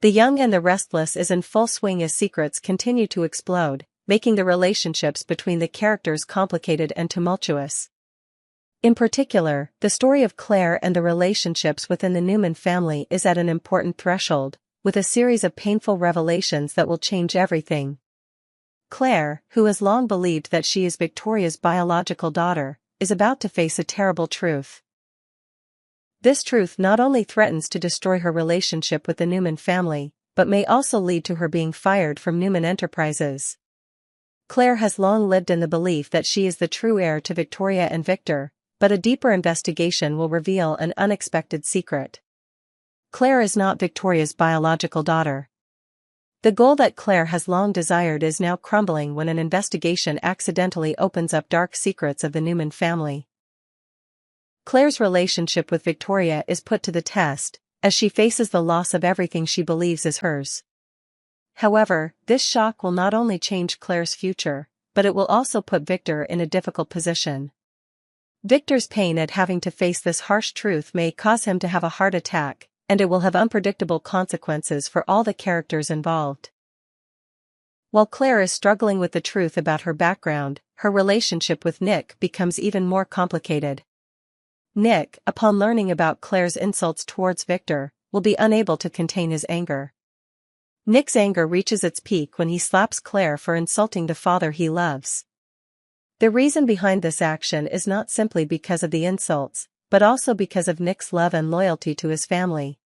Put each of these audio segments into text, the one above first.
The Young and the Restless is in full swing as secrets continue to explode, making the relationships between the characters complicated and tumultuous. In particular, the story of Claire and the relationships within the Newman family is at an important threshold, with a series of painful revelations that will change everything. Claire, who has long believed that she is Victoria's biological daughter, is about to face a terrible truth. This truth not only threatens to destroy her relationship with the Newman family, but may also lead to her being fired from Newman Enterprises. Claire has long lived in the belief that she is the true heir to Victoria and Victor, but a deeper investigation will reveal an unexpected secret. Claire is not Victoria's biological daughter. The goal that Claire has long desired is now crumbling when an investigation accidentally opens up dark secrets of the Newman family. Claire's relationship with Victoria is put to the test, as she faces the loss of everything she believes is hers. However, this shock will not only change Claire's future, but it will also put Victor in a difficult position. Victor's pain at having to face this harsh truth may cause him to have a heart attack, and it will have unpredictable consequences for all the characters involved. While Claire is struggling with the truth about her background, her relationship with Nick becomes even more complicated. Nick, upon learning about Claire's insults towards Victor, will be unable to contain his anger. Nick's anger reaches its peak when he slaps Claire for insulting the father he loves. The reason behind this action is not simply because of the insults, but also because of Nick's love and loyalty to his family.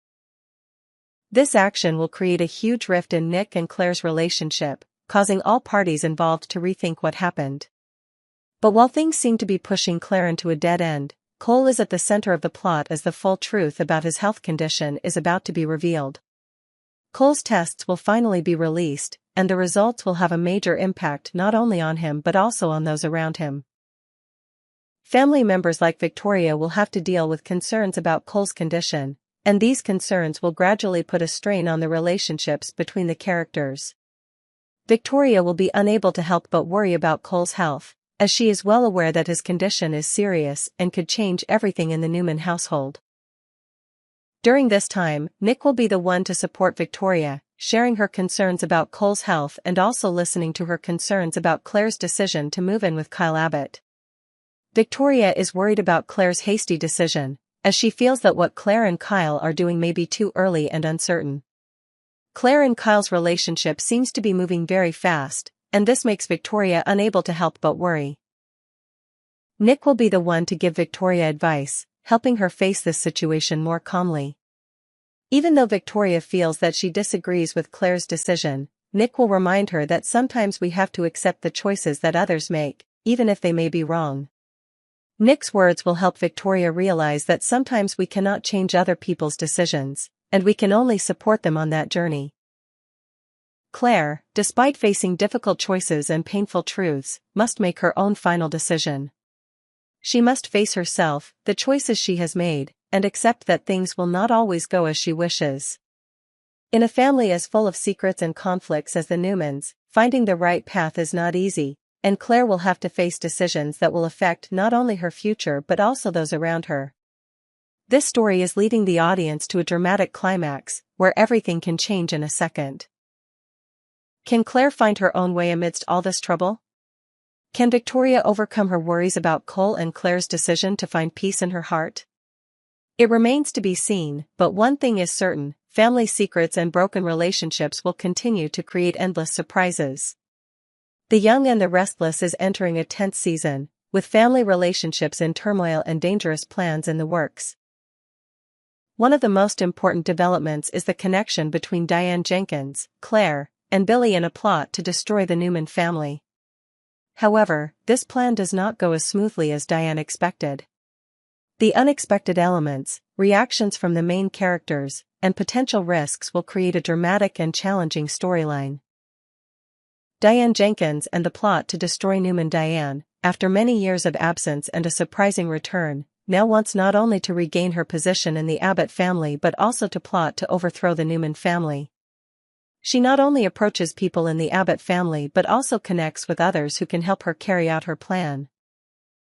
This action will create a huge rift in Nick and Claire's relationship, causing all parties involved to rethink what happened. But while things seem to be pushing Claire into a dead end, Cole is at the center of the plot as the full truth about his health condition is about to be revealed. Cole's tests will finally be released, and the results will have a major impact not only on him but also on those around him. Family members like Victoria will have to deal with concerns about Cole's condition, and these concerns will gradually put a strain on the relationships between the characters. Victoria will be unable to help but worry about Cole's health, as she is well aware that his condition is serious and could change everything in the Newman household. During this time, Nick will be the one to support Victoria, sharing her concerns about Cole's health and also listening to her concerns about Claire's decision to move in with Kyle Abbott. Victoria is worried about Claire's hasty decision, as she feels that what Claire and Kyle are doing may be too early and uncertain. Claire and Kyle's relationship seems to be moving very fast, and this makes Victoria unable to help but worry. Nick will be the one to give Victoria advice, helping her face this situation more calmly. Even though Victoria feels that she disagrees with Claire's decision, Nick will remind her that sometimes we have to accept the choices that others make, even if they may be wrong. Nick's words will help Victoria realize that sometimes we cannot change other people's decisions, and we can only support them on that journey. Claire, despite facing difficult choices and painful truths, must make her own final decision. She must face herself, the choices she has made, and accept that things will not always go as she wishes. In a family as full of secrets and conflicts as the Newmans, finding the right path is not easy, and Claire will have to face decisions that will affect not only her future but also those around her. This story is leading the audience to a dramatic climax, where everything can change in a second. Can Claire find her own way amidst all this trouble? Can Victoria overcome her worries about Cole and Claire's decision to find peace in her heart? It remains to be seen, but one thing is certain, family secrets and broken relationships will continue to create endless surprises. The Young and the Restless is entering a tense season, with family relationships in turmoil and dangerous plans in the works. One of the most important developments is the connection between Diane Jenkins, Claire, and Billy in a plot to destroy the Newman family. However, this plan does not go as smoothly as Diane expected. The unexpected elements, reactions from the main characters, and potential risks will create a dramatic and challenging storyline. Diane Jenkins and the plot to destroy Newman. Diane, after many years of absence and a surprising return, now wants not only to regain her position in the Abbott family but also to plot to overthrow the Newman family. She not only approaches people in the Abbott family but also connects with others who can help her carry out her plan.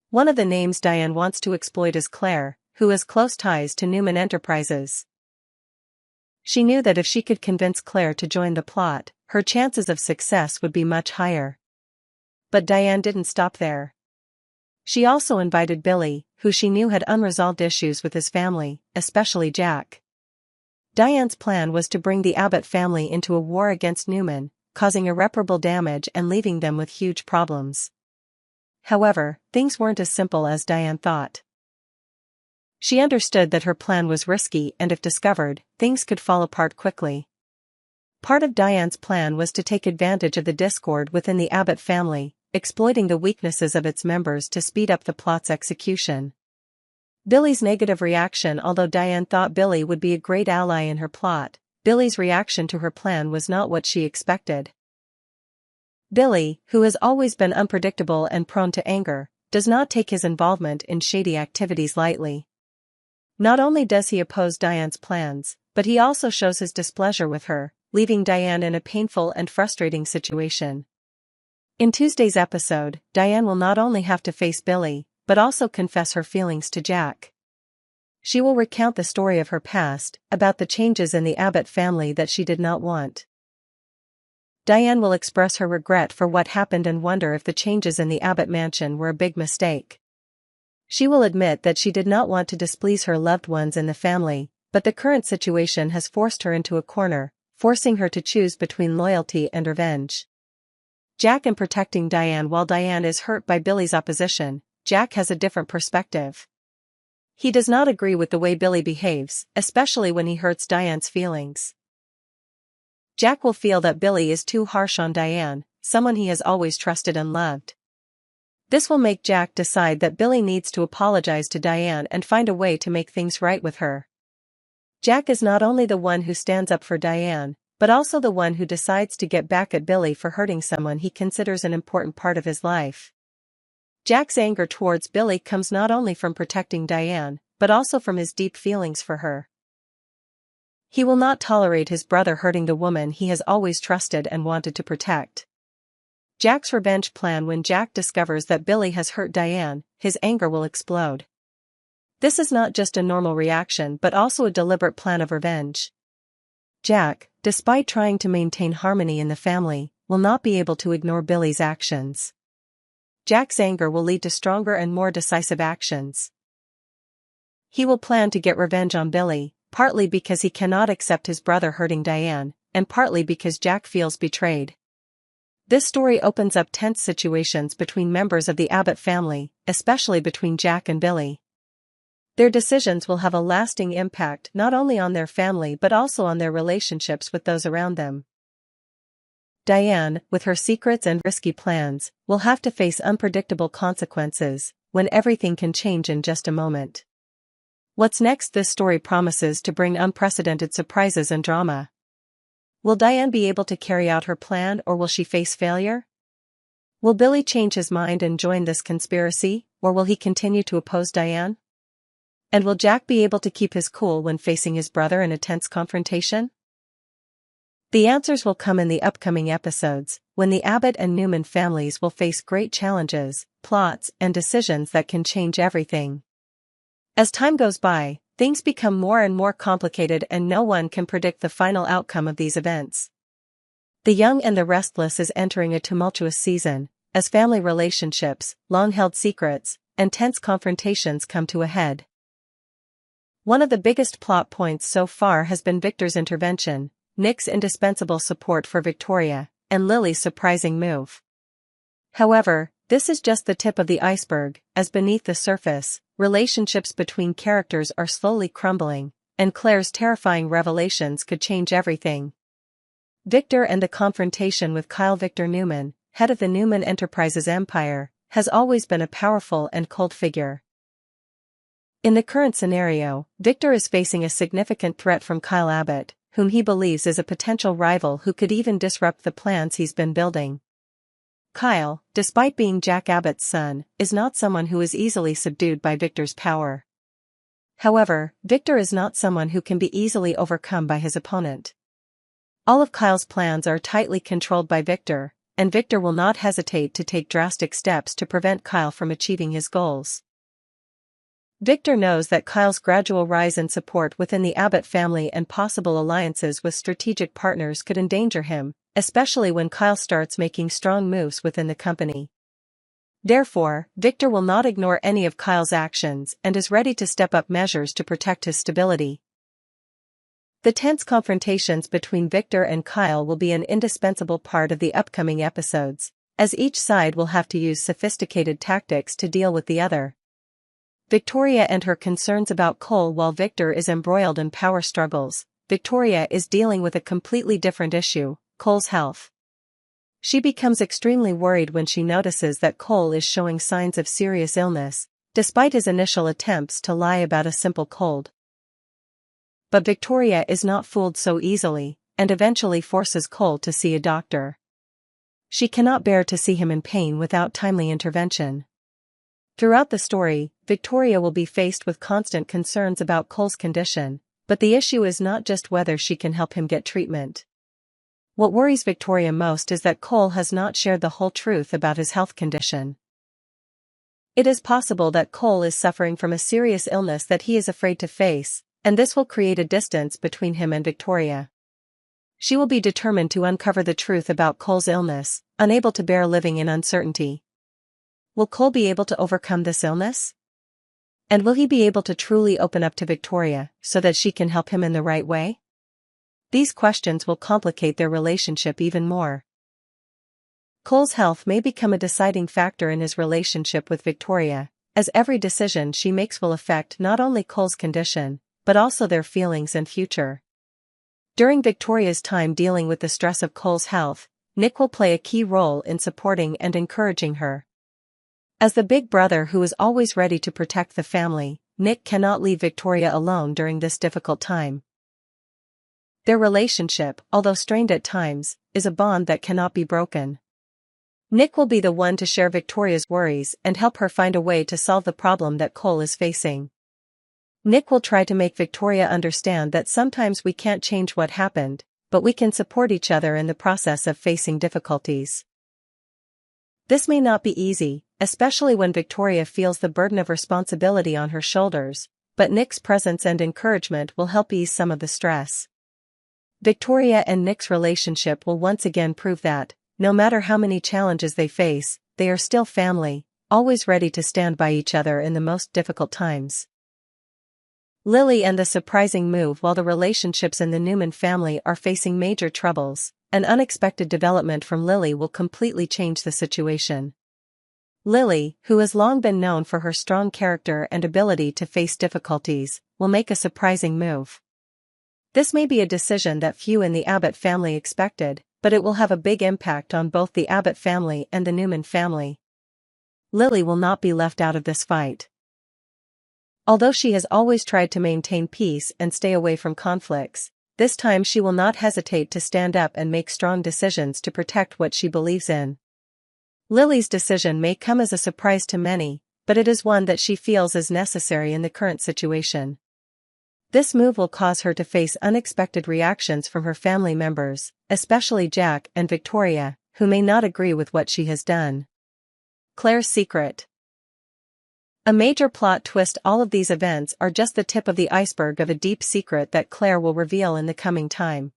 One of the names Diane wants to exploit is Claire, who has close ties to Newman Enterprises. She knew that if she could convince Claire to join the plot, her chances of success would be much higher. But Diane didn't stop there. She also invited Billy, who she knew had unresolved issues with his family, especially Jack. Diane's plan was to bring the Abbott family into a war against Newman, causing irreparable damage and leaving them with huge problems. However, things weren't as simple as Diane thought. She understood that her plan was risky and if discovered, things could fall apart quickly. Part of Diane's plan was to take advantage of the discord within the Abbott family, exploiting the weaknesses of its members to speed up the plot's execution. Billy's negative reaction. Although Diane thought Billy would be a great ally in her plot, Billy's reaction to her plan was not what she expected. Billy, who has always been unpredictable and prone to anger, does not take his involvement in shady activities lightly. Not only does he oppose Diane's plans, but he also shows his displeasure with her, leaving Diane in a painful and frustrating situation. In Tuesday's episode, Diane will not only have to face Billy, but also confess her feelings to Jack. She will recount the story of her past, about the changes in the Abbott family that she did not want. Diane will express her regret for what happened and wonder if the changes in the Abbott mansion were a big mistake. She will admit that she did not want to displease her loved ones in the family, but the current situation has forced her into a corner, forcing her to choose between loyalty and revenge. Jack in protecting Diane. While Diane is hurt by Billy's opposition, Jack has a different perspective. He does not agree with the way Billy behaves, especially when he hurts Diane's feelings. Jack will feel that Billy is too harsh on Diane, someone he has always trusted and loved. This will make Jack decide that Billy needs to apologize to Diane and find a way to make things right with her. Jack is not only the one who stands up for Diane, but also the one who decides to get back at Billy for hurting someone he considers an important part of his life. Jack's anger towards Billy comes not only from protecting Diane, but also from his deep feelings for her. He will not tolerate his brother hurting the woman he has always trusted and wanted to protect. Jack's revenge plan. When Jack discovers that Billy has hurt Diane, his anger will explode. This is not just a normal reaction but also a deliberate plan of revenge. Jack, despite trying to maintain harmony in the family, will not be able to ignore Billy's actions. Jack's anger will lead to stronger and more decisive actions. He will plan to get revenge on Billy, partly because he cannot accept his brother hurting Diane, and partly because Jack feels betrayed. This story opens up tense situations between members of the Abbott family, especially between Jack and Billy. Their decisions will have a lasting impact not only on their family but also on their relationships with those around them. Diane, with her secrets and risky plans, will have to face unpredictable consequences, when everything can change in just a moment. What's next? This story promises to bring unprecedented surprises and drama. Will Diane be able to carry out her plan, or will she face failure? Will Billy change his mind and join this conspiracy, or will he continue to oppose Diane? And will Jack be able to keep his cool when facing his brother in a tense confrontation? The answers will come in the upcoming episodes, when the Abbott and Newman families will face great challenges, plots, and decisions that can change everything. As time goes by, things become more and more complicated and no one can predict the final outcome of these events. The Young and the Restless is entering a tumultuous season, as family relationships, long-held secrets, and tense confrontations come to a head. One of the biggest plot points so far has been Victor's intervention, Nick's indispensable support for Victoria, and Lily's surprising move. However, this is just the tip of the iceberg, as beneath the surface, relationships between characters are slowly crumbling, and Claire's terrifying revelations could change everything. Victor and the confrontation with Kyle. Victor Newman, head of the Newman Enterprises empire, has always been a powerful and cold figure. In the current scenario, Victor is facing a significant threat from Kyle Abbott, whom he believes is a potential rival who could even disrupt the plans he's been building. Kyle, despite being Jack Abbott's son, is not someone who is easily subdued by Victor's power. However, Victor is not someone who can be easily overcome by his opponent. All of Kyle's plans are tightly controlled by Victor, and Victor will not hesitate to take drastic steps to prevent Kyle from achieving his goals. Victor knows that Kyle's gradual rise in support within the Abbott family and possible alliances with strategic partners could endanger him, especially when Kyle starts making strong moves within the company. Therefore, Victor will not ignore any of Kyle's actions and is ready to step up measures to protect his stability. The tense confrontations between Victor and Kyle will be an indispensable part of the upcoming episodes, as each side will have to use sophisticated tactics to deal with the other. Victoria and her concerns about Cole. While Victor is embroiled in power struggles, Victoria is dealing with a completely different issue: Cole's health. She becomes extremely worried when she notices that Cole is showing signs of serious illness, despite his initial attempts to lie about a simple cold. But Victoria is not fooled so easily, and eventually forces Cole to see a doctor. She cannot bear to see him in pain without timely intervention. Throughout the story, Victoria will be faced with constant concerns about Cole's condition, but the issue is not just whether she can help him get treatment. What worries Victoria most is that Cole has not shared the whole truth about his health condition. It is possible that Cole is suffering from a serious illness that he is afraid to face, and this will create a distance between him and Victoria. She will be determined to uncover the truth about Cole's illness, unable to bear living in uncertainty. Will Cole be able to overcome this illness? And will he be able to truly open up to Victoria so that she can help him in the right way? These questions will complicate their relationship even more. Cole's health may become a deciding factor in his relationship with Victoria, as every decision she makes will affect not only Cole's condition, but also their feelings and future. During Victoria's time dealing with the stress of Cole's health, Nick will play a key role in supporting and encouraging her. As the big brother who is always ready to protect the family, Nick cannot leave Victoria alone during this difficult time. Their relationship, although strained at times, is a bond that cannot be broken. Nick will be the one to share Victoria's worries and help her find a way to solve the problem that Cole is facing. Nick will try to make Victoria understand that sometimes we can't change what happened, but we can support each other in the process of facing difficulties. This may not be easy, especially when Victoria feels the burden of responsibility on her shoulders, but Nick's presence and encouragement will help ease some of the stress. Victoria and Nick's relationship will once again prove that, no matter how many challenges they face, they are still family, always ready to stand by each other in the most difficult times. Lily and the surprising move. While the relationships in the Newman family are facing major troubles, an unexpected development from Lily will completely change the situation. Lily, who has long been known for her strong character and ability to face difficulties, will make a surprising move. This may be a decision that few in the Abbott family expected, but it will have a big impact on both the Abbott family and the Newman family. Lily will not be left out of this fight. Although she has always tried to maintain peace and stay away from conflicts, this time she will not hesitate to stand up and make strong decisions to protect what she believes in. Lily's decision may come as a surprise to many, but it is one that she feels is necessary in the current situation. This move will cause her to face unexpected reactions from her family members, especially Jack and Victoria, who may not agree with what she has done. Claire's secret. A major plot twist. All of these events are just the tip of the iceberg of a deep secret that Claire will reveal in the coming time.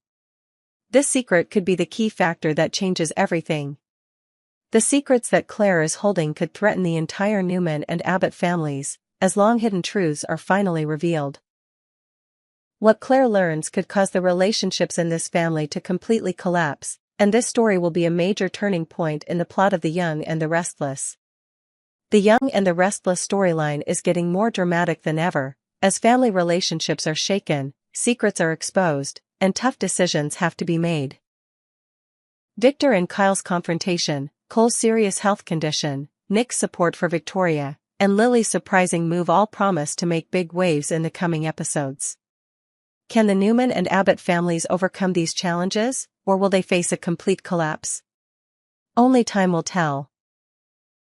This secret could be the key factor that changes everything. The secrets that Claire is holding could threaten the entire Newman and Abbott families, as long-hidden truths are finally revealed. What Claire learns could cause the relationships in this family to completely collapse, and this story will be a major turning point in the plot of The Young and the Restless. The Young and the Restless storyline is getting more dramatic than ever, as family relationships are shaken, secrets are exposed, and tough decisions have to be made. Victor and Kyle's confrontation, Cole's serious health condition, Nick's support for Victoria, and Lily's surprising move all promise to make big waves in the coming episodes. Can the Newman and Abbott families overcome these challenges, or will they face a complete collapse? Only time will tell.